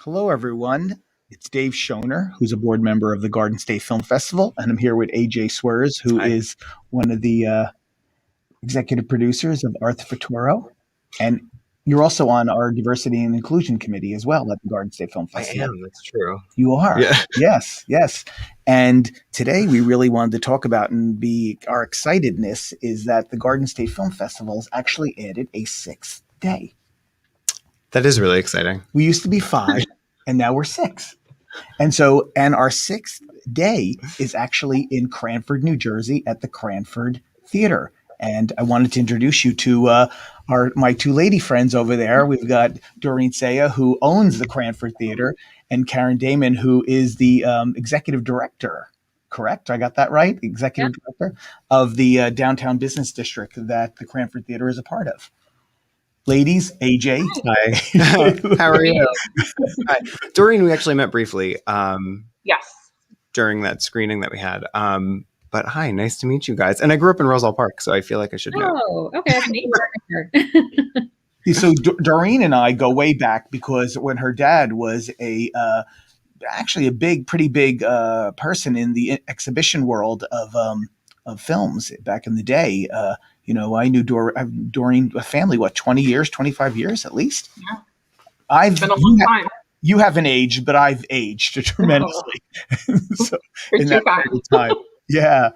Hello, everyone. It's Dave Schoner, who's a board member of the Garden State Film Festival, and I'm here with AJ Swirz, who Hi. is one of the executive producers of Art Futuro. And you're also on our diversity and inclusion committee as well at the Garden State Film I Festival. am. That's true. You are. Yeah. Yes, yes. And today we really wanted to talk about and be our excitedness is that the Garden State Film Festival has actually added a sixth day. That is really exciting. We used to be 5, and now we're 6. And our 6th day is actually in Cranford, New Jersey at the Cranford Theater. And I wanted to introduce you to my 2 lady friends over there. We've got Doreen, Sayegh, who owns the Cranford Theater, and Caren, Demyen, who is the executive director. Correct? I got that right? Executive director of the downtown business district that the Cranford Theater is a part of. Ladies, AJ. Hi. How are you? Hi. Doreen, we actually met briefly Yes. during that screening that we had. But hi, nice to meet you guys. And I grew up in Roselle Park, so I feel like I should know. Oh, okay. That's neighbor. So Doreen and I go way back because when her dad was actually a pretty big person in the exhibition world of films back in the day. I knew Doreen, a family, 20 years, 25 years at least. Yeah. It's been a long time. You haven't aged, but I've aged tremendously. So in that period of time. Yeah.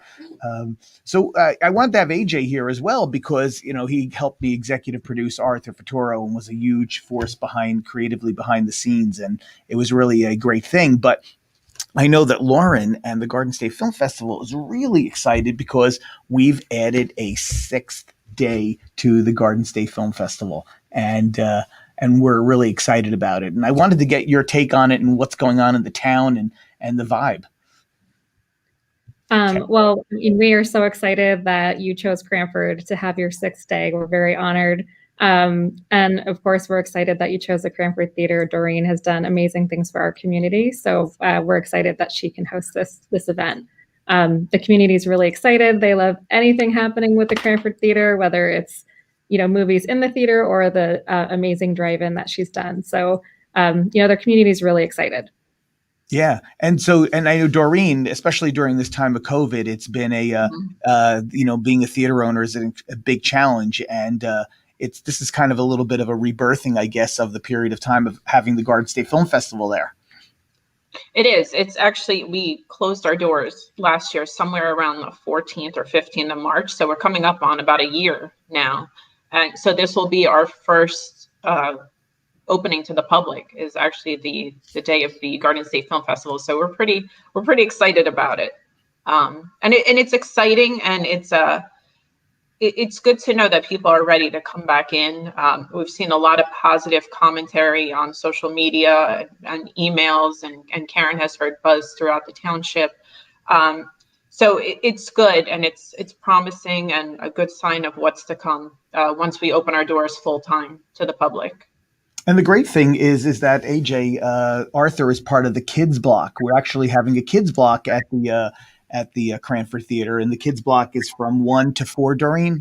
So I wanted to have AJ here as well because, he helped me executive produce Art Futuro and was a huge force creatively behind the scenes. And it was really a great thing. But I know that Lauren and the Garden State Film Festival is really excited because we've added a 6th day to the Garden State Film Festival. And we're really excited about it. And I wanted to get your take on it and what's going on in the town and the vibe. Well, we are so excited that you chose Cranford to have your 6th day. We're very honored. And of course, we're excited that you chose the Cranford Theater. Doreen has done amazing things for our community. So we're excited that she can host this event. The community is really excited. They love anything happening with the Cranford Theater, whether it's, movies in the theater or the amazing drive-in that she's done. So, the community is really excited. Yeah. And I know Doreen, especially during this time of COVID, it's been being a theater owner is a big challenge. And this is kind of a little bit of a rebirthing, I guess, of the period of time of having the Garden State Film Festival there. It is. It's actually, we closed our doors last year, somewhere around the 14th or 15th of March. So we're coming up on about a year now. And so this will be our first opening to the public is actually the day of the Garden State Film Festival. So we're pretty excited about it. And it's exciting, and it's good to know that people are ready to come back in. We've seen a lot of positive commentary on social media and emails, and Caren has heard buzz throughout the township. So it's good, and it's promising and a good sign of what's to come once we open our doors full time to the public. And the great thing is that AJ Arthur is part of the kids block. We're actually having a kids block at the Cranford Theater, and the kids block is from 1 to 4. Doreen,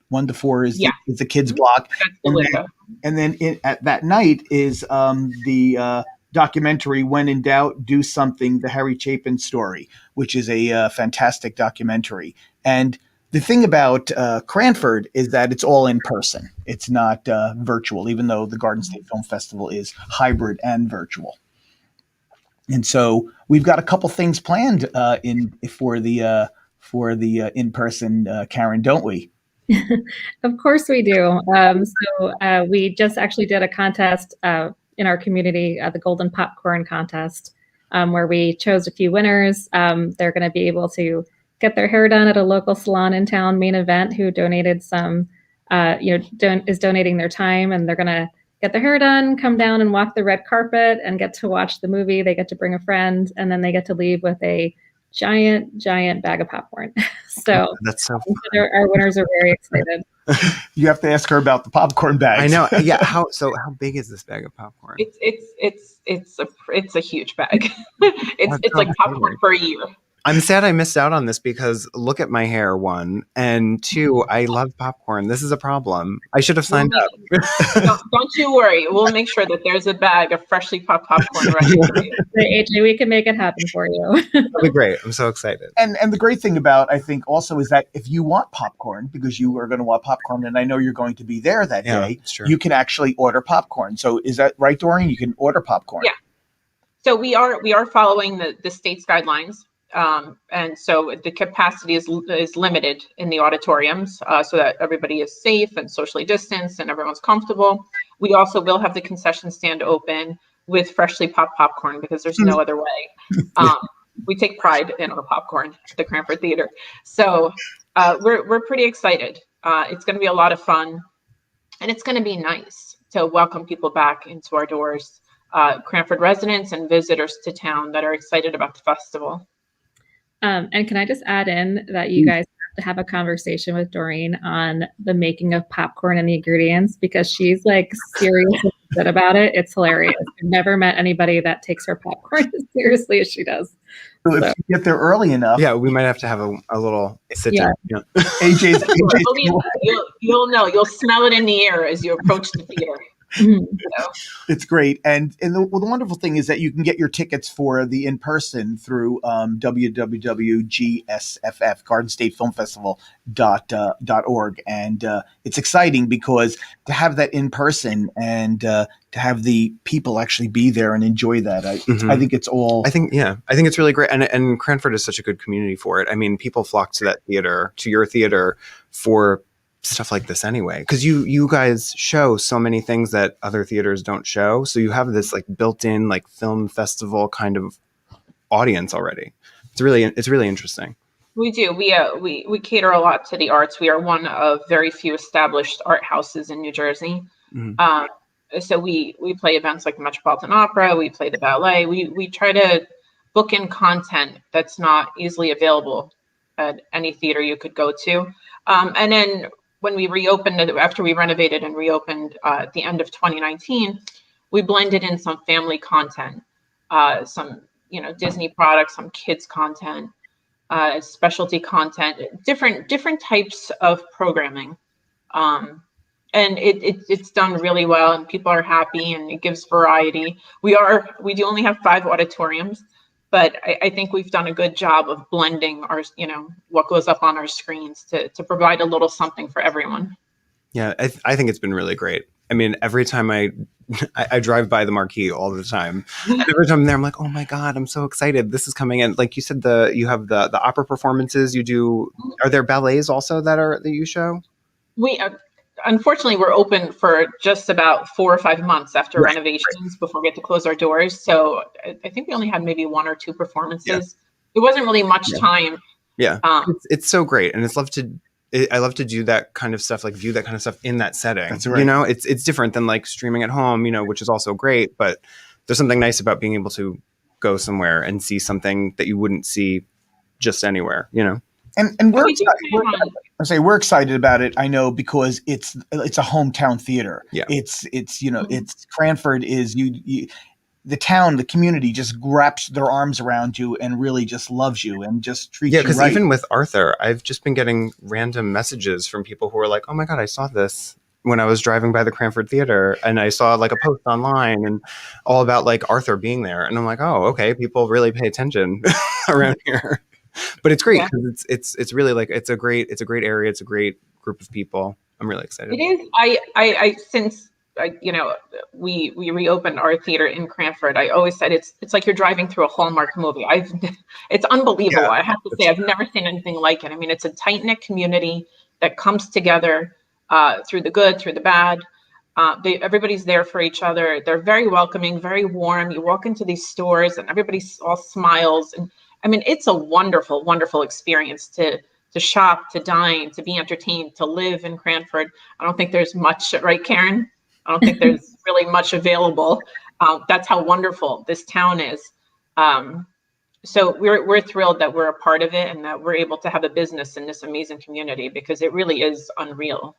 1 to 4 is the kids block, and then at that night is the documentary "When in Doubt, Do Something," the Harry Chapin story, which is a fantastic documentary. And the thing about Cranford is that it's all in person. It's not virtual, even though the Garden State Film Festival is hybrid and virtual. And so we've got a couple things planned for the in-person, Caren, don't we? Of course we do. So we just actually did a contest in our community, the Golden Popcorn Contest, where we chose a few winners. They're going to be able to get their hair done at a local salon in town, Main Event, who donated some, is donating their time, and they're going to get their hair done, come down and walk the red carpet and get to watch the movie. They get to bring a friend, and then they get to leave with a giant bag of popcorn. So That's so fun. Our winners are very excited. You have to ask her about the popcorn bags. I know. Yeah. How big is this bag of popcorn? It's a huge bag. It's like popcorn for a year. I'm sad I missed out on this because look at my hair, one. And two, I love popcorn. This is a problem. I should have signed up. Don't you worry. We'll make sure that there's a bag of freshly popped popcorn ready for you. AJ, we can make it happen for you. That'll be great. I'm so excited. And the great thing about, I think, also is that if you want popcorn, because you are going to want popcorn, and I know you're going to be there that day, you can actually order popcorn. So is that right, Doreen? You can order popcorn. Yeah. So we are following the state's guidelines. And so the capacity is limited in the auditoriums so that everybody is safe and socially distanced and everyone's comfortable. We also will have the concession stand open with freshly popped popcorn because there's no other way. We take pride in our popcorn at the Cranford Theater. So we're pretty excited. It's going to be a lot of fun, and it's going to be nice to welcome people back into our doors, Cranford residents and visitors to town that are excited about the festival. And can I just add in that you guys have to have a conversation with Doreen on the making of popcorn and the ingredients, because she's like seriously good about it. It's hilarious. I've never met anybody that takes her popcorn as seriously as she does. So if you get there early enough. Yeah, we might have to have a little sit down. Yeah. AJ's you'll know. You'll smell it in the air as you approach the theater. It's great, and the wonderful thing is that you can get your tickets for the in-person through www.GSFF Garden State Film Festival.org, and it's exciting because to have that in person and to have the people actually be there and enjoy that, I think it's all. I think it's really great, and Cranford is such a good community for it. I mean, people flock to that theater, to your theater, for stuff like this anyway, because you guys show so many things that other theaters don't show, so you have this like built-in like film festival kind of audience already. It's really interesting. We do. We cater a lot to the arts. We are one of very few established art houses in New Jersey. So we play events like the Metropolitan Opera, we play the ballet, we try to book in content that's not easily available at any theater you could go to, and then when we reopened, after we renovated and reopened at the end of 2019, we blended in some family content, some Disney products, some kids content, specialty content, different types of programming, and it's done really well, and people are happy, and it gives variety. We do only have 5 auditoriums, but I think we've done a good job of blending our, what goes up on our screens to provide a little something for everyone. Yeah, I think it's been really great. I mean, every time I drive by the marquee all the time, and every time I'm there, I'm like, oh my God, I'm so excited. This is coming in. Like you said, you have the opera performances you do. Are there ballets also that you show? Unfortunately, we're open for just about 4 or 5 months after renovations before we get to close our doors. So I think we only had maybe 1 or 2 performances. Yeah. It wasn't really much time. Yeah, it's so great, and I love to do that kind of stuff, like view that kind of stuff in that setting. That's right. It's different than like streaming at home, which is also great. But there's something nice about being able to go somewhere and see something that you wouldn't see just anywhere. And we're excited about it. I know, because it's a hometown theater. Yeah. It's Cranford is the town, the community just wraps their arms around you and really just loves you and just treats you right. Yeah, because even with Arthur, I've just been getting random messages from people who are like, "Oh my God, I saw this when I was driving by the Cranford Theater, and I saw like a post online and all about like Arthur being there." And I'm like, "Oh, okay, people really pay attention around here." But it's great because it's really like it's a great area. It's a great group of people. I'm really excited. It is. Since we reopened our theater in Cranford, I always said it's like you're driving through a Hallmark movie. It's unbelievable. Yeah, I have to say I've never seen anything like it. I mean, it's a tight knit community that comes together through the good, through the bad. Everybody's there for each other. They're very welcoming, very warm. You walk into these stores and everybody all smiles. And I mean, it's a wonderful, wonderful experience to shop, to dine, to be entertained, to live in Cranford. I don't think there's much, right, Caren? I don't think there's really much available. That's how wonderful this town is. So we're thrilled that we're a part of it and that we're able to have a business in this amazing community, because it really is unreal.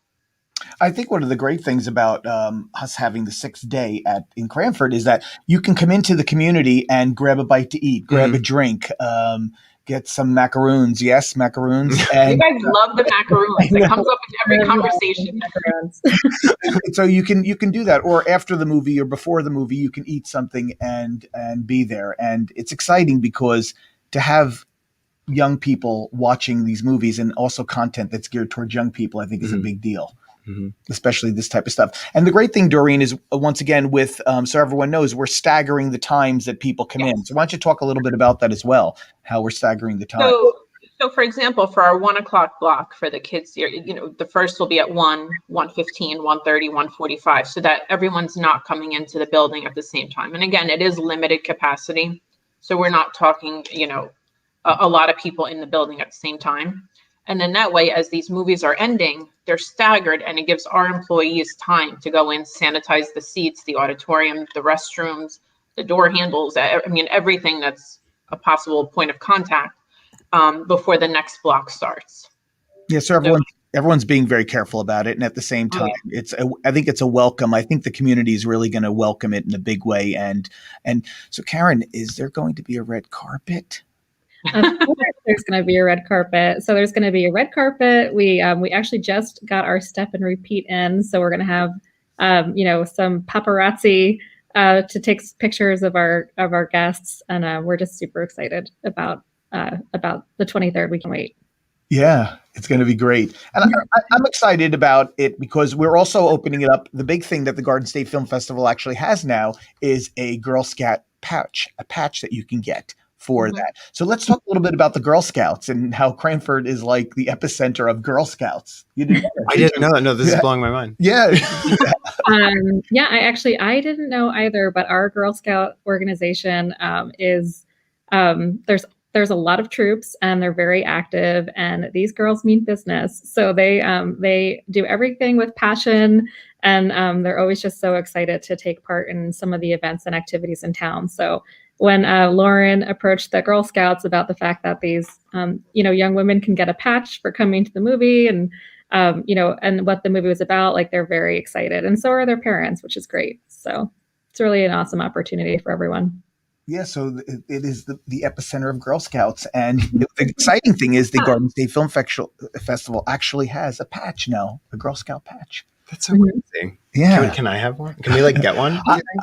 I think one of the great things about us having the 6th day in Cranford is that you can come into the community and grab a bite to eat, grab a drink, get some macaroons. Yes, macaroons. You And guys love the macaroons. It comes up in every conversation. so you can do that, or after the movie or before the movie, you can eat something and be there. And it's exciting because to have young people watching these movies and also content that's geared towards young people, I think is a big deal. Especially this type of stuff. And the great thing, Doreen, is once again with so everyone knows, we're staggering the times that people come in. So why don't you talk a little bit about that as well, how we're staggering the time. So for example, for our 1 o'clock block for the kids here, the first will be at 1, 1:15, 1:30, 1:45, so that everyone's not coming into the building at the same time. And again, it is limited capacity. So we're not talking, a lot of people in the building at the same time. And then that way, as these movies are ending, they're staggered, and it gives our employees time to go in, sanitize the seats, the auditorium, the restrooms, the door handles, everything that's a possible point of contact before the next block starts. Yeah, so everyone's being very careful about it. And at the same time, I think it's a welcome. I think the community is really going to welcome it in a big way. And so, Caren, is there going to be a red carpet? Of course, there's going to be a red carpet. So there's going to be a red carpet. We actually just got our step and repeat in, so we're going to have some paparazzi to take pictures of our guests, and we're just super excited about the 23rd. We can wait. Yeah, it's going to be great. And I'm excited about it because we're also opening it up. The big thing that the Garden State Film Festival actually has now is a Girl Scout patch, a patch that you can get for that. So let's talk a little bit about the Girl Scouts and how Cranford is like the epicenter of Girl Scouts. You didn't know that, I didn't know that. No, this is blowing my mind. Yeah. I didn't know either, but our Girl Scout organization is there's a lot of troops, and they're very active, and these girls mean business. So they do everything with passion, and they're always just so excited to take part in some of the events and activities in town. So when Lauren approached the Girl Scouts about the fact that these young women can get a patch for coming to the movie, and and what the movie was about, like, they're very excited, and so are their parents, which is great. So it's really an awesome opportunity for everyone. Yeah, so it is the epicenter of Girl Scouts. And the exciting thing is the Garden State Film Festival actually has a patch now, a Girl Scout patch. That's so amazing. Yeah. Can I have one? Can we get one?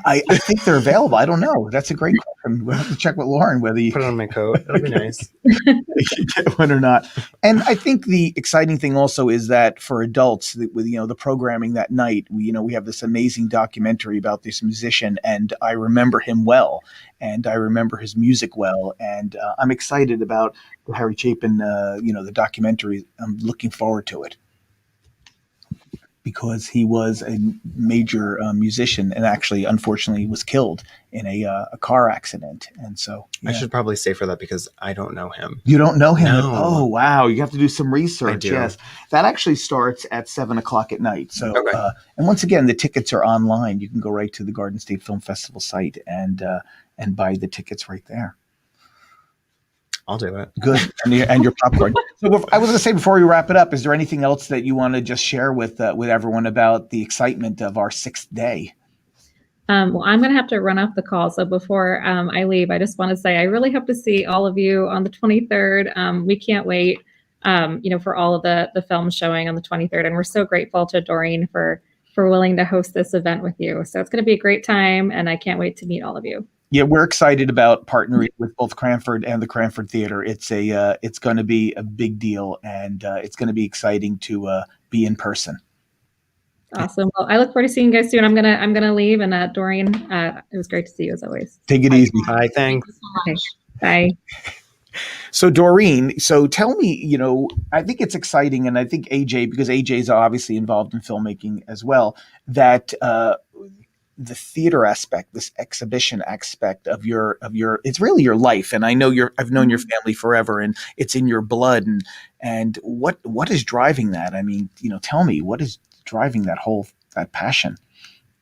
I think they're available. I don't know. That's a great question. We'll have to check with Lauren whether you put it on my coat. That'll be nice. You get one or not. And I think the exciting thing also is that for adults, with the programming that night, we have this amazing documentary about this musician, and I remember him well, and I remember his music well, and I'm excited about the Harry Chapin, the documentary. I'm looking forward to it, because he was a major musician, and actually, unfortunately, was killed in a car accident. And so I should probably say for that, because I don't know him. You don't know him? No. Oh, wow. You have to do some research. I do. Yes. That actually starts at 7:00 at night. So, and once again, the tickets are online. You can go right to the Garden State Film Festival site and buy the tickets right there. I'll do it. Good. And your popcorn. So I was going to say, before we wrap it up, is there anything else that you want to just share with everyone about the excitement of our 6th day? Well, I'm going to have to run off the call. So before I leave, I just want to say I really hope to see all of you on the 23rd. We can't wait, for all of the films showing on the 23rd. And we're so grateful to Doreen for willing to host this event with you. So it's going to be a great time, and I can't wait to meet all of you. Yeah, we're excited about partnering with both Cranford and the Cranford Theater. It's going to be a big deal, and it's going to be exciting to be in person. Awesome. Well, I look forward to seeing you guys soon. I'm gonna leave, and Doreen, it was great to see you as always. Take it easy. Bye. Thanks. Okay. Bye. So Doreen, tell me, I think it's exciting, and I think AJ, because AJ is obviously involved in filmmaking as well, that the theater aspect, this exhibition aspect of your, it's really your life. And I know I've known your family forever, and it's in your blood. And what is driving that? I mean, tell me, what is driving that passion?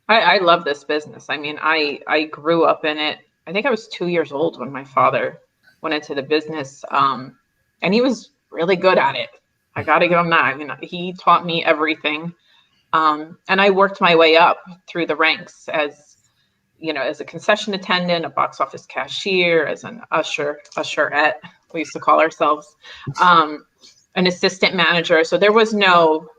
I love this business. I mean, I grew up in it. I think I was 2 years old when my father went into the business. And he was really good at it. I got to give him that. I mean, he taught me everything. And I worked my way up through the ranks as a concession attendant, a box office cashier, as an usherette, we used to call ourselves, an assistant manager. So there was no,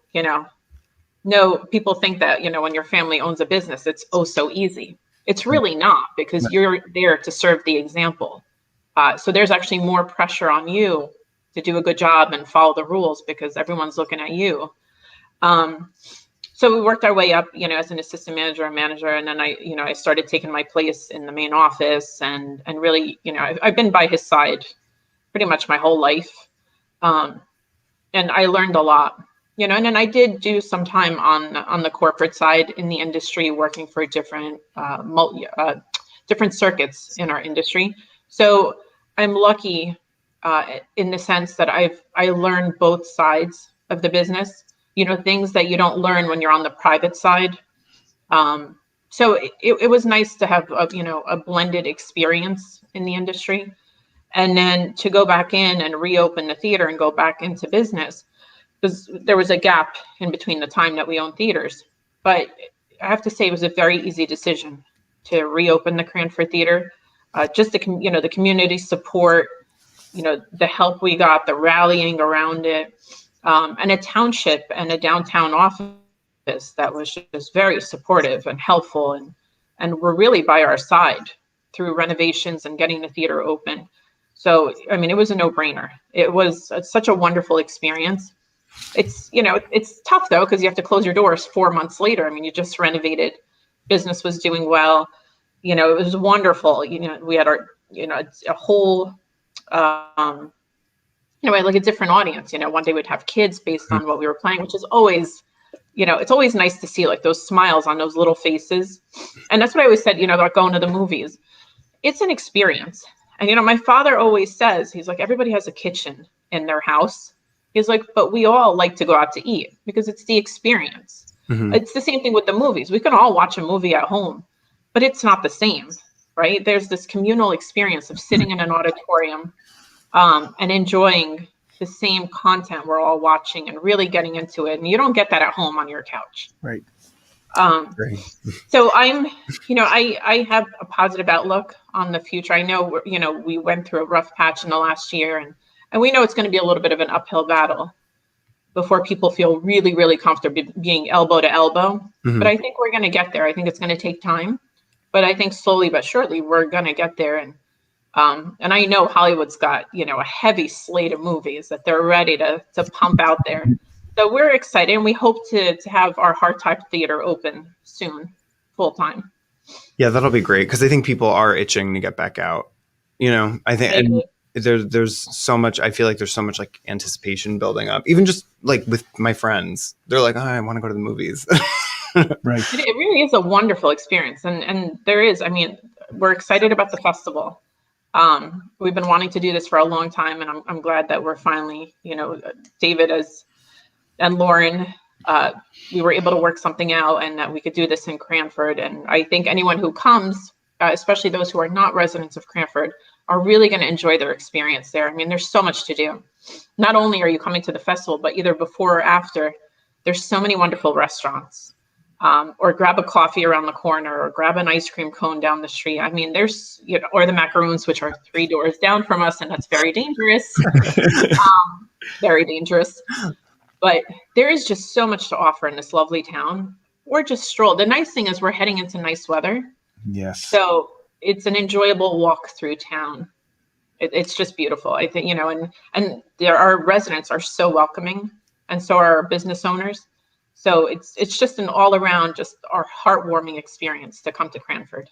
no, people think that, when your family owns a business, it's oh so easy. It's really not, because you're there to serve the example. So there's actually more pressure on you to do a good job and follow the rules because everyone's looking at you. So we worked our way up, as an assistant manager and manager. And then I started taking my place in the main office and really, I've been by his side pretty much my whole life. And I learned a lot, and then I did do some time on the corporate side in the industry, working for different, different circuits in our industry. So I'm lucky in the sense that I learned both sides of the business, things that you don't learn when you're on the private side. So it was nice to have a blended experience in the industry, and then to go back in and reopen the theater and go back into business, because there was a gap in between the time that we owned theaters. But I have to say it was a very easy decision to reopen the Cranford Theater. Just the community support, the help we got, the rallying around it, and a township and a downtown office that was just very supportive and helpful, and were really by our side through renovations and getting the theater open. So, I mean, it was a no-brainer. It was such a wonderful experience. It's, it's tough though, because you have to close your doors 4 months later. I mean, you just renovated, business was doing well. It was wonderful. We had our, a whole, like a different audience. One day we'd have kids based on what we were playing, which is always, it's always nice to see like those smiles on those little faces. And that's what I always said, about going to the movies. It's an experience. And, my father always says, he's like, everybody has a kitchen in their house. He's like, but we all like to go out to eat because it's the experience. Mm-hmm. It's the same thing with the movies. We can all watch a movie at home, but it's not the same, right? There's this communal experience of sitting in an auditorium and enjoying the same content we're all watching and really getting into it. And you don't get that at home on your couch. Right. So I'm, I have a positive outlook on the future. I know, we went through a rough patch in the last year, and we know it's going to be a little bit of an uphill battle before people feel really, really comfortable being elbow to elbow. Mm-hmm. But I think we're going to get there. I think it's going to take time, but I think slowly but surely we're going to get there. And I know Hollywood's got, a heavy slate of movies that they're ready to pump out there. So we're excited, and we hope to have our Hard Type Theater open soon, full time. Yeah, that'll be great, because I think people are itching to get back out. I think and there's so much. I feel like there's so much like anticipation building up, even just like with my friends. They're like, oh, I want to go to the movies. Right. It really is a wonderful experience, and there is. I mean, we're excited about the festival. We've been wanting to do this for a long time, and I'm glad that we're finally, David and Lauren, we were able to work something out, and that we could do this in Cranford. And I think anyone who comes, especially those who are not residents of Cranford, are really going to enjoy their experience there. I mean, there's so much to do. Not only are you coming to the festival, but either before or after, there's so many wonderful restaurants. Or grab a coffee around the corner, or grab an ice cream cone down the street. I mean, there's, or the macaroons, which are 3 doors down from us, and that's very dangerous. Very dangerous. But there is just so much to offer in this lovely town. Or just stroll. The nice thing is we're heading into nice weather. Yes. So it's an enjoyable walk through town. It's just beautiful. I think, and our residents are so welcoming, and so are our business owners. So it's just an all around, just our heartwarming experience to come to Cranford.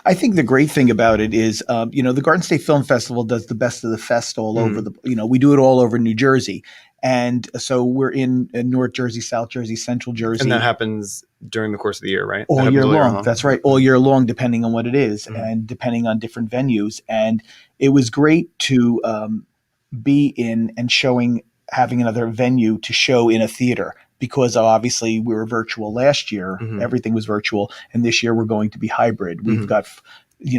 I think the great thing about it is, the Garden State Film Festival does the best of the fest all over we do it all over New Jersey. And so we're in North Jersey, South Jersey, Central Jersey. And that happens during the course of the year, right? All year long. That's right. All year long, depending on what it is, and depending on different venues. And it was great to be in and having another venue to show in a theater, because obviously we were virtual last year. Mm-hmm. Everything was virtual. And this year we're going to be hybrid. Mm-hmm. We've got,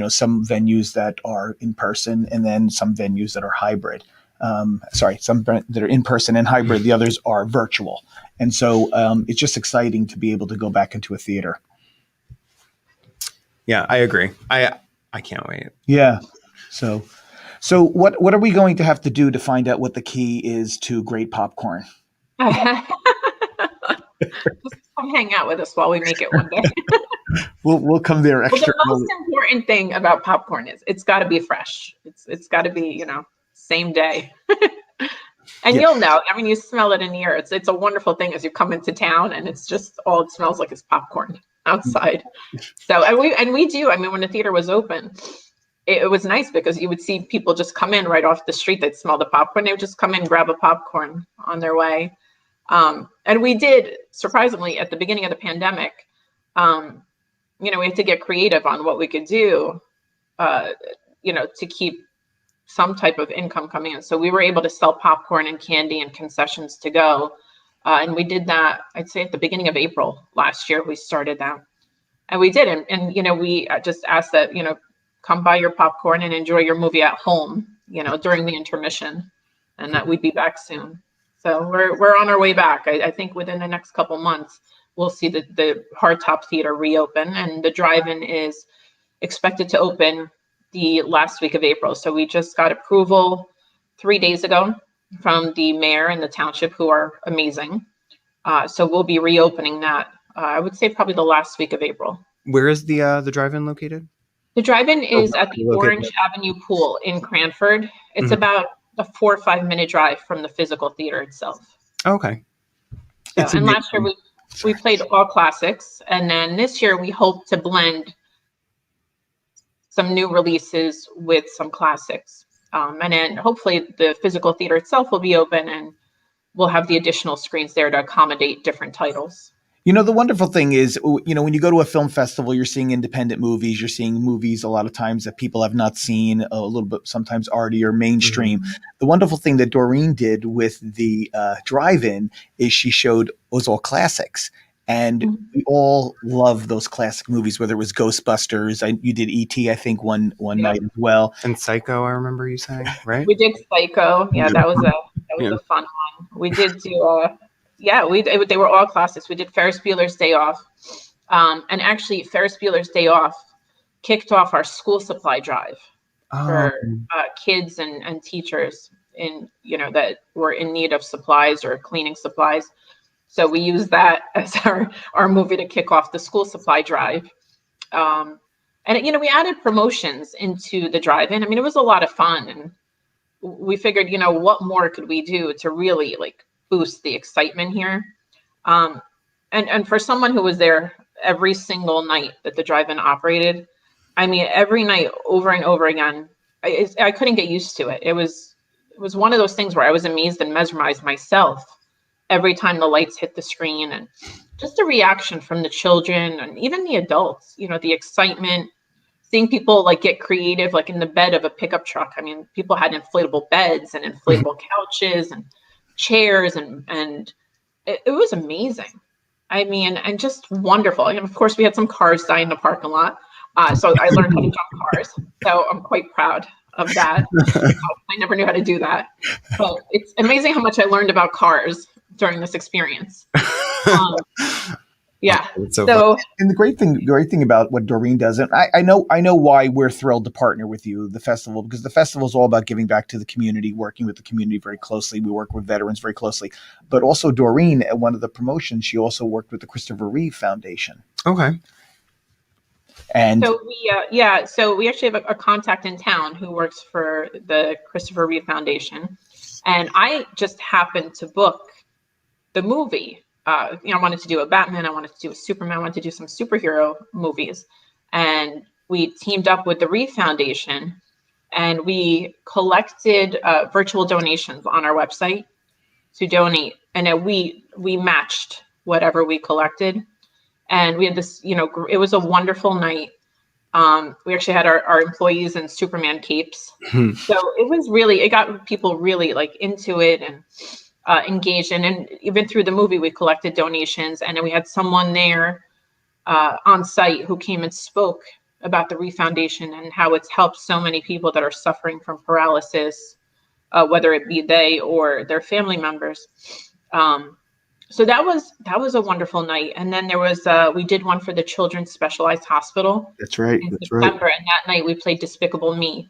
some venues that are in person, and then some venues that are hybrid. Some that are in person and hybrid. The others are virtual. And so it's just exciting to be able to go back into a theater. Yeah, I agree. I can't wait. Yeah. So, So what are we going to have to do to find out what the key is to great popcorn? Just come hang out with us while we make it one day. We'll come there Well, extra the early. most important thing about popcorn is it's got to be fresh. It's got to be, same day. And Yeah. you'll know. I mean, you smell it in the air. It's a wonderful thing as you come into town, and it's just all it smells like is popcorn outside. So we do. I mean, when the theater was open, it was nice because you would see people just come in right off the street. They'd smell the popcorn. They would just come in, grab a popcorn on their way. And we did, surprisingly, at the beginning of the pandemic, we had to get creative on what we could do, to keep some type of income coming in. So we were able to sell popcorn and candy and concessions to go. And we did that, I'd say at the beginning of April last year, we started that. And we did. And we just asked that, come buy your popcorn and enjoy your movie at home, during the intermission, and that we'd be back soon. So we're on our way back. I think within the next couple months, we'll see the Hardtop Theater reopen, and the drive-in is expected to open the last week of April. So we just got approval 3 days ago from the mayor and the township, who are amazing. So we'll be reopening that. I would say probably the last week of April. Where is the drive-in located? The drive-in is at the Okay. Orange Avenue Pool in Cranford. It's about a 4 or 5 minute drive from the physical theater itself. Okay. So, and last year we played all classics, and then this year we hope to blend some new releases with some classics. And then hopefully the physical theater itself will be open, and we'll have the additional screens there to accommodate different titles. The wonderful thing is, when you go to a film festival, you're seeing independent movies. You're seeing movies a lot of times that people have not seen, a little bit sometimes arty or mainstream. Mm-hmm. The wonderful thing that Doreen did with the drive-in is she was all classics. And we all love those classic movies, whether it was Ghostbusters. You did E.T., I think, one night as well. And Psycho, I remember you saying, right? We did Psycho. Yeah, that was a fun one. We did do they were all classics. We did Ferris Bueller's Day Off. And actually, Ferris Bueller's Day Off kicked off our school supply drive for kids and teachers that were in need of supplies or cleaning supplies. So we used that as our movie to kick off the school supply drive. And we added promotions into the drive-in. I mean, it was a lot of fun. And we figured, what more could we do to really boost the excitement here? And for someone who was there every single night that the drive-in operated, I mean, every night over and over again, I couldn't get used to it. It was one of those things where I was amazed and mesmerized myself every time the lights hit the screen, and just the reaction from the children and even the adults, the excitement, seeing people get creative, in the bed of a pickup truck. I mean, people had inflatable beds and inflatable couches and chairs, and it was amazing. I mean, and just wonderful. And of course we had some cars die in the parking lot. So I learned how to jump cars. So I'm quite proud of that. I never knew how to do that, but it's amazing how much I learned about cars during this experience. Yeah. So and the great thing about what Doreen does, and I know why we're thrilled to partner with you, the festival, because the festival is all about giving back to the community, working with the community very closely. We work with veterans very closely, but also Doreen, at one of the promotions, she also worked with the Christopher Reeve Foundation. Okay. And so we actually have a contact in town who works for the Christopher Reeve Foundation, and I just happened to book the movie. I wanted to do a Batman, I wanted to do a Superman, I wanted to do some superhero movies. And we teamed up with the Reeve Foundation, and we collected virtual donations on our website to donate. And then we matched whatever we collected. And we had this, it was a wonderful night. We actually had our employees in Superman capes. So it got people really into it and engaged in. And even through the movie, we collected donations. And then we had someone there on site who came and spoke about the Reeve Foundation and how it's helped so many people that are suffering from paralysis, whether it be they or their family members. So that was a wonderful night. And then there was we did one for the Children's Specialized Hospital. That's right. In September, and that night we played Despicable Me.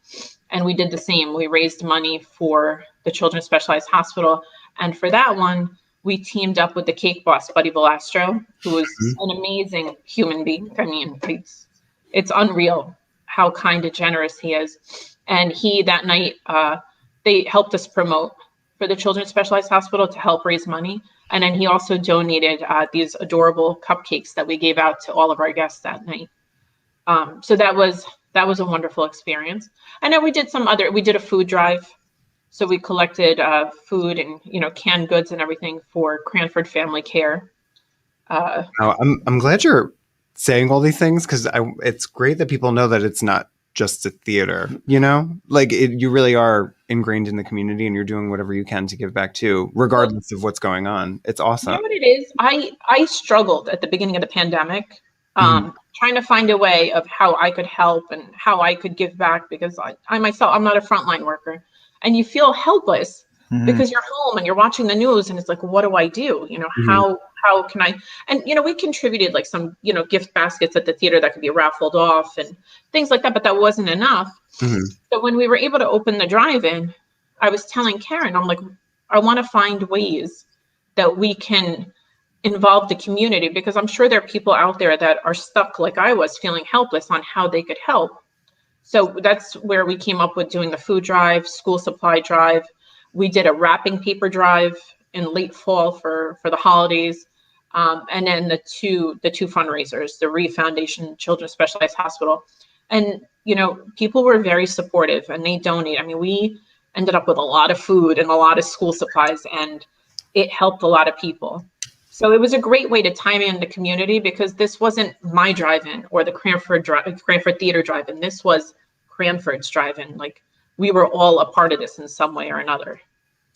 And we did the same. We raised money for the Children's Specialized Hospital. And for that one, we teamed up with the cake boss, Buddy Velastro, who was an amazing human being. I mean, it's unreal how kind and generous he is. And that night, they helped us promote for the Children's Specialized Hospital to help raise money. And then he also donated these adorable cupcakes that we gave out to all of our guests that night. So that was a wonderful experience. And then we did a food drive. So we collected food and, canned goods and everything for Cranford Family Care. I'm glad you're saying all these things, because it's great that people know that it's not just a theater, like you really are ingrained in the community and you're doing whatever you can to give back too, regardless of what's going on. It's awesome. You know what it is? I struggled at the beginning of the pandemic, trying to find a way of how I could help and how I could give back, because I myself, I'm not a frontline worker, and you feel helpless because you're home and you're watching the news and it's like, what do I do? How can I, and, we contributed like some, gift baskets at the theater that could be raffled off and things like that, but that wasn't enough. So when we were able to open the drive-in, I was telling Caren, I'm like, I want to find ways that we can involve the community, because I'm sure there are people out there that are stuck like I was, feeling helpless on how they could help. So that's where we came up with doing the food drive, school supply drive. We did a wrapping paper drive in late fall for the holidays. And then the two fundraisers, the Reeve Foundation, Children's Specialized Hospital. And, people were very supportive and they donate. I mean, we ended up with a lot of food and a lot of school supplies, and it helped a lot of people. So it was a great way to tie in the community, because this wasn't my drive-in or the Cranford Theater drive-in. This was Cranford's drive-in. Like, we were all a part of this in some way or another.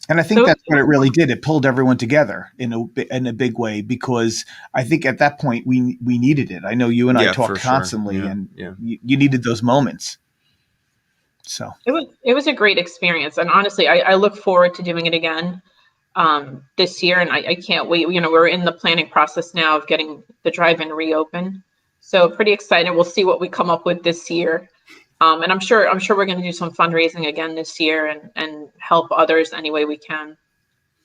And I think that's what it really did. It pulled everyone together in a big way, because I think at that point we needed it. I know you and I talked constantly, and you needed those moments. So it was a great experience, and honestly, I look forward to doing it again this year, and I can't wait. We're in the planning process now of getting the drive-in reopened, so pretty excited. We'll see what we come up with this year. And I'm sure we're going to do some fundraising again this year and help others any way we can.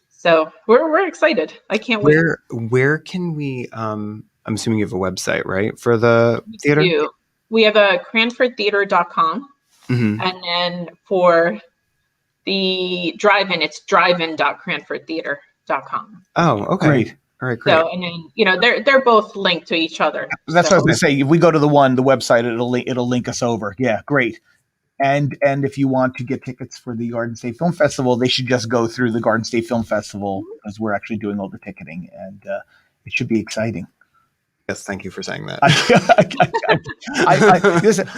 So we're excited. I can't wait. Where can we? I'm assuming you have a website, right, for the theater? We have a cranfordtheater.com, and then for the drive-in, it's drive-in.cranfordtheater.com. Oh, okay. Great. All right, great. So, and then, they're both linked to each other. That's what I was going to say. If we go to the website, it'll link us over. Yeah, great. And if you want to get tickets for the Garden State Film Festival, they should just go through the Garden State Film Festival, because we're actually doing all the ticketing, and it should be exciting. Yes, thank you for saying that. Listen,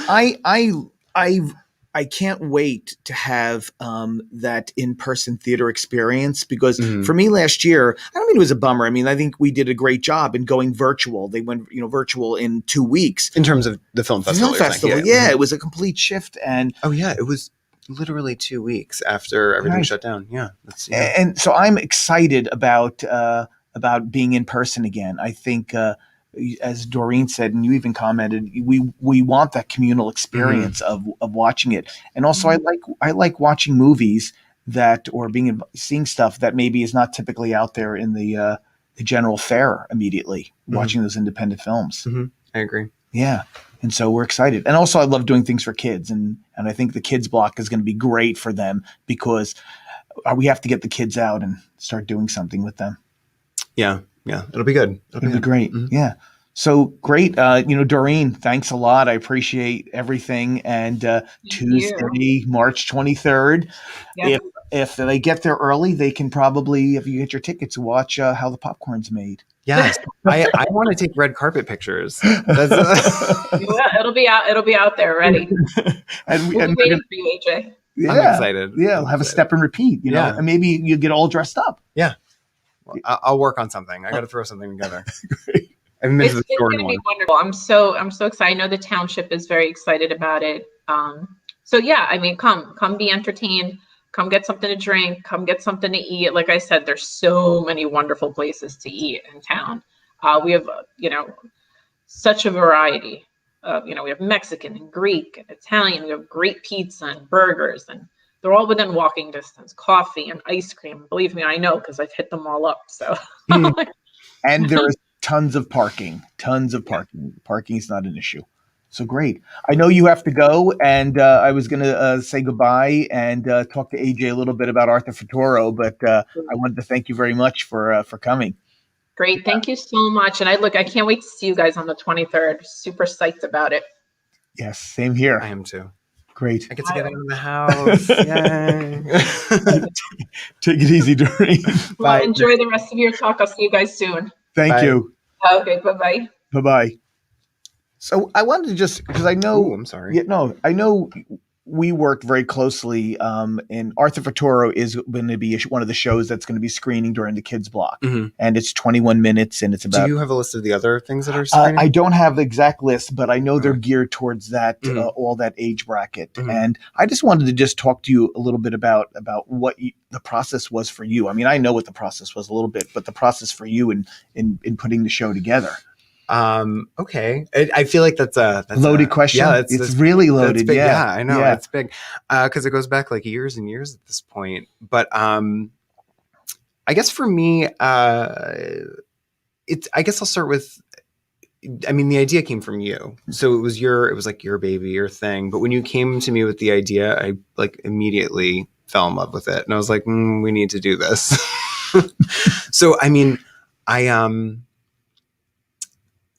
I can't wait to have that in-person theater experience, because for me last year, I don't mean it was a bummer. I mean, I think we did a great job in going virtual. They went, virtual in 2 weeks. In terms of the film festival. Yeah, it was a complete shift. And it was literally 2 weeks after everything shut down. Yeah, and so I'm excited about being in person again. I think. As Doreen said, and you even commented, we want that communal experience of watching it. And also I like watching movies or seeing stuff that maybe is not typically out there in the general fare immediately, watching those independent films. I agree. Yeah. And so we're excited. And also I love doing things for kids. And I think the kids block is going to be great for them, because we have to get the kids out and start doing something with them. Yeah. Yeah, it'll be good. It'll be great. Yeah. So great. Doreen, thanks a lot. I appreciate everything. And Tuesday, March 23rd, if they get there early, they can probably, if you get your tickets, watch how the popcorn's made. Yes. I want to take red carpet pictures. It'll be out there ready. and we'll be waiting for you, AJ. Yeah, I'm excited. Yeah, we'll have a step and repeat, and maybe you get all dressed up. Yeah. I'll work on something. I got to throw something together. I've been to the store. It's going to be wonderful. I'm so excited. I know the township is very excited about it. So yeah, I mean, come be entertained. Come get something to drink. Come get something to eat. Like I said, there's so many wonderful places to eat in town. We have such a variety. we have Mexican and Greek and Italian. We have great pizza and burgers, and they're all within walking distance. Coffee and ice cream. Believe me, I know because I've hit them all up. So, And there is tons of parking. Tons of Yeah. parking. Parking is not an issue. So great. I know you have to go, and I was going to say goodbye and talk to AJ a little bit about Arthur Futuro, but I wanted to thank you very much for coming. Great. Thank you so much. And I can't wait to see you guys on the 23rd. Super psyched about it. Yes, same here. I am too. Great. I get to get out of the house. Yay. Take it easy, Doreen. Well, Bye. enjoy the rest of your talk. I'll see you guys soon. Thank Bye. you. Okay. Bye-bye. Bye-bye. So I wanted to just, because I know, Ooh, I'm sorry. yeah, no, I know we worked very closely, and Arthur Futuro is going to be one of the shows that's going to be screening during the kids block, Mhm. and it's 21 minutes, and it's Do about. you have a list of the other things that are screening? I don't have the exact list, but I know they're Okay. geared towards that, Mhm. all that age bracket, Mhm. and I just wanted to just talk to you a little bit about what the process was for you. I mean, I know what the process was a little bit, but the process for you in putting the show together. Okay. I feel like that's a Loaded question. Yeah, It's really loaded. That's big. Yeah, I know Yeah. it's big because it goes back like years and years at this point. But I guess for me, it's. I guess I'll start with. I mean, the idea came from you, so it was like your baby, your thing. But when you came to me with the idea, I like immediately fell in love with it, and I was like, we need to do this. So I mean,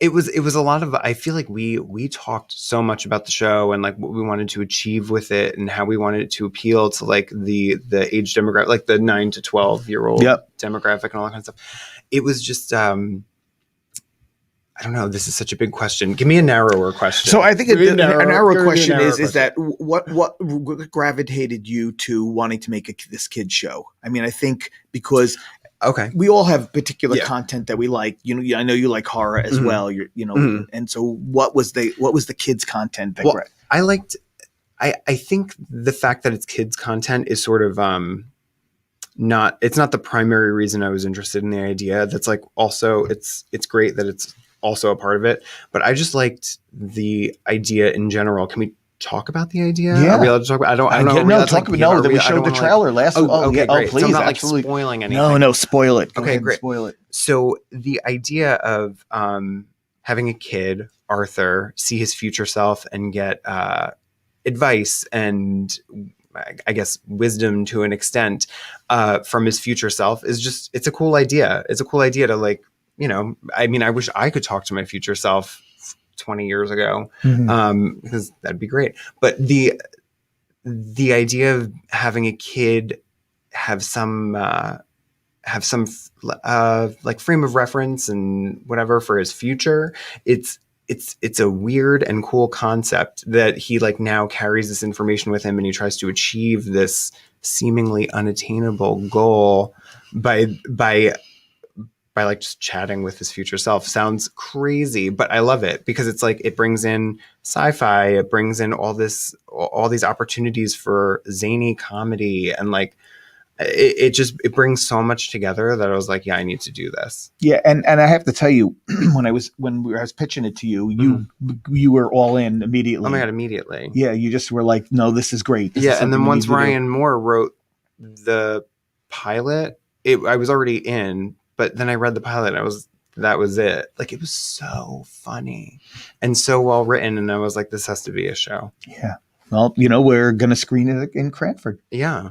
It was a lot of, I feel like we talked so much about the show and like what we wanted to achieve with it and how we wanted it to appeal to like the age demographic, like the 9 to 12-year-old demographic and all that kind of stuff. It was just, I don't know. This is such a big question. Give me a narrower question. So I think a narrow question narrow is that what gravitated you to wanting to make this kid show? I mean, I think because okay, we all have particular Yeah. content that we like. You know, I know you like horror as Mhm. well. Mhm. And so what was the kids content that? Well, I liked. I think the fact that it's kids content is sort of not. It's not the primary reason I was interested in the idea. That's like also it's great that it's also a part of it. But I just liked the idea in general. Can we talk about the idea? Yeah. Are we allowed to talk about? I don't know. No, talk about no. That we showed the trailer last. Okay, great. Please, So I'm not absolutely. like spoiling anything. No, spoil it. Go Okay, ahead and great. spoil it. So the idea of having a kid, Arthur, see his future self and get advice and I guess wisdom to an extent from his future self is just, it's a cool idea. It's a cool idea to like, I mean, I wish I could talk to my future self 20 years ago because that'd be great. But the idea of having a kid have some like frame of reference and whatever for his future, it's a weird and cool concept that he like now carries this information with him and he tries to achieve this seemingly unattainable goal by like just chatting with his future self. Sounds crazy, but I love it because it's like it brings in sci-fi, it brings in all these opportunities for zany comedy and like it brings so much together that I was like, yeah, I need to do this. Yeah, and I have to tell you, when I was pitching it to you, you were all in immediately. Oh my god, immediately. Yeah, you just were like, no, this is great. This is and then something we once need to do. Ryan Moore wrote the pilot, I was already in, but then I read the pilot and that was it. Like it was so funny and so well written, and I was like, this has to be a show. Yeah. Well, we're gonna screen it in Cranford. Yeah.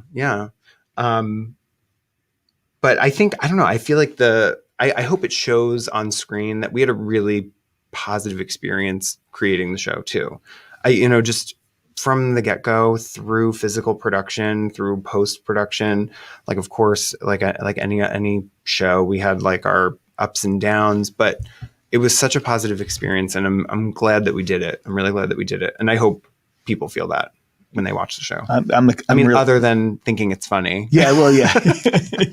But I think, I don't know, I feel like I hope it shows on screen that we had a really positive experience creating the show too. Just from the get-go through physical production, through post-production, like of course, like any show, we had like our ups and downs, but it was such a positive experience and I'm glad that we did it. I'm really glad that we did it. And I hope people feel that. when they watch the show. I mean, other than thinking it's funny. Yeah, well, yeah,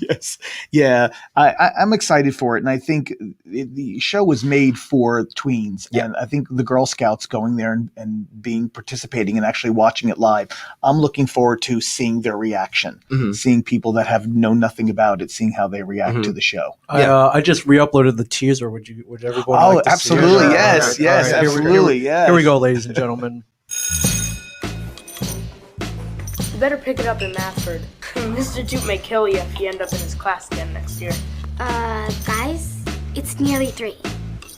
yes, yeah. I'm excited for it, and I think the show was made for tweens, and I think the Girl Scouts going there and participating and actually watching it live. I'm looking forward to seeing their reaction, seeing people that have known nothing about it, seeing how they react to the show. I just re-uploaded the teaser. Would everyone? Oh, like to absolutely, see it? yes, yes, All right, absolutely, yes. Here we go, ladies and gentlemen. You better pick it up in Mafford. Mr. Toot may kill you if you end up in his class again next year. Guys, it's nearly 3.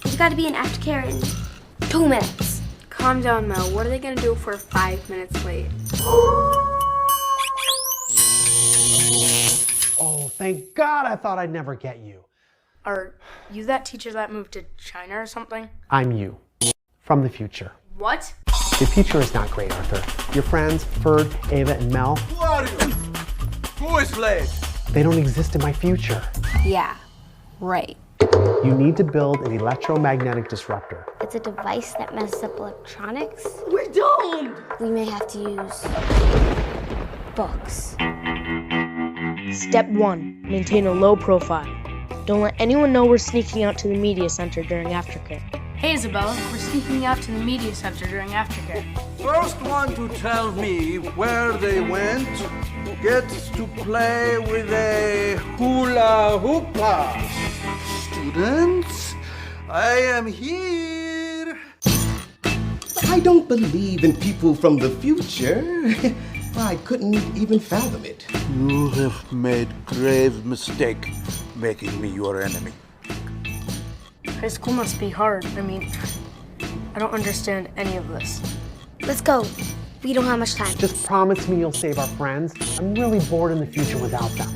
We've got to be in aftercare in 2 minutes. Calm down, Mel. What are they gonna do if we're 5 minutes late? Oh, thank God, I thought I'd never get you. Are you that teacher that moved to China or something? I'm you. From the future. What? The future is not great, Arthur. Your friends, Ferd, Ava, and Mel. Who are you? Who is late? They don't exist in my future. Yeah, right. You need to build an electromagnetic disruptor. It's a device that messes up electronics. We're doomed! We may have to use books. Step 1. Maintain a low profile. Don't let anyone know we're sneaking out to the media center during aftercare. Hey, Isabella, we're sneaking out to the media center during aftercare. First one to tell me where they went gets to play with a hula hoopla. Students, I am here. I don't believe in people from the future. I couldn't even fathom it. You have made grave mistake making me your enemy. High school must be hard. I don't understand any of this. Let's go. We don't have much time. Just promise me you'll save our friends. I'm really bored in the future without them.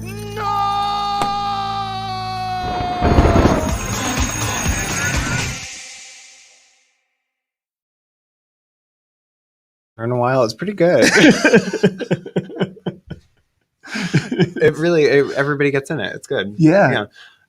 In a while, it's pretty good. Everybody gets in it. It's good. Yeah.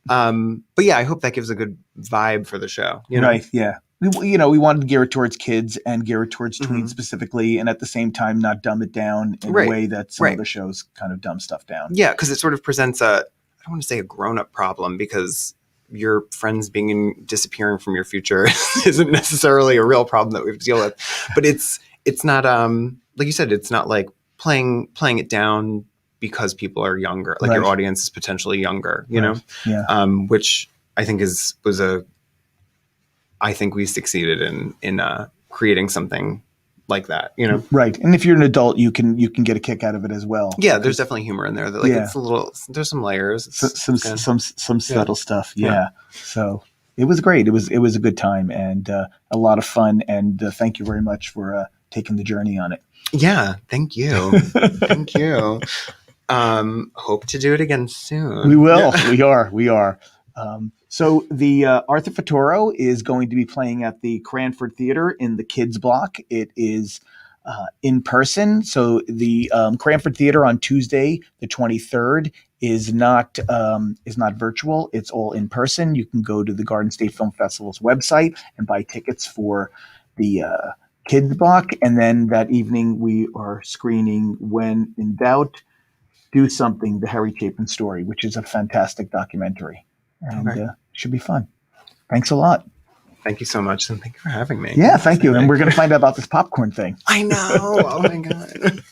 But yeah, I hope that gives a good vibe for the show. You know? Right. Yeah. We wanted to gear it towards kids and gear it towards tweens specifically, and at the same time not dumb it down in a way that some other shows kind of dumb stuff down. Yeah, because it sort of presents I don't want to say a grown-up problem, because your friends disappearing from your future isn't necessarily a real problem that we have to deal with. But it's not like you said, it's not like playing it down because people are younger, like your audience is potentially younger, you know? Yeah. Which I think I think we succeeded in creating something like that, you know? Right. And if you're an adult, you can get a kick out of it as well. Yeah, there's definitely humor in there. It's a little, there's some layers. Some subtle stuff. Yeah. So it was great. It was a good time and a lot of fun. And thank you very much for taking the journey on it. Yeah. Thank you. Thank you. Hope to do it again soon. We will. We are. So the Arthur Fitoro is going to be playing at the Cranford Theater in the Kids Block. It is in person. So the Cranford Theater on Tuesday, the 23rd, is not virtual. It's all in person. You can go to the Garden State Film Festival's website and buy tickets for the Kids Block. And then that evening we are screening When in Doubt, Do Something, the Harry Chapin story, which is a fantastic documentary. And should be fun. Thanks a lot. Thank you so much. And thank you for having me. Yeah, thank you. And we're going to find out about this popcorn thing. I know. Oh my God.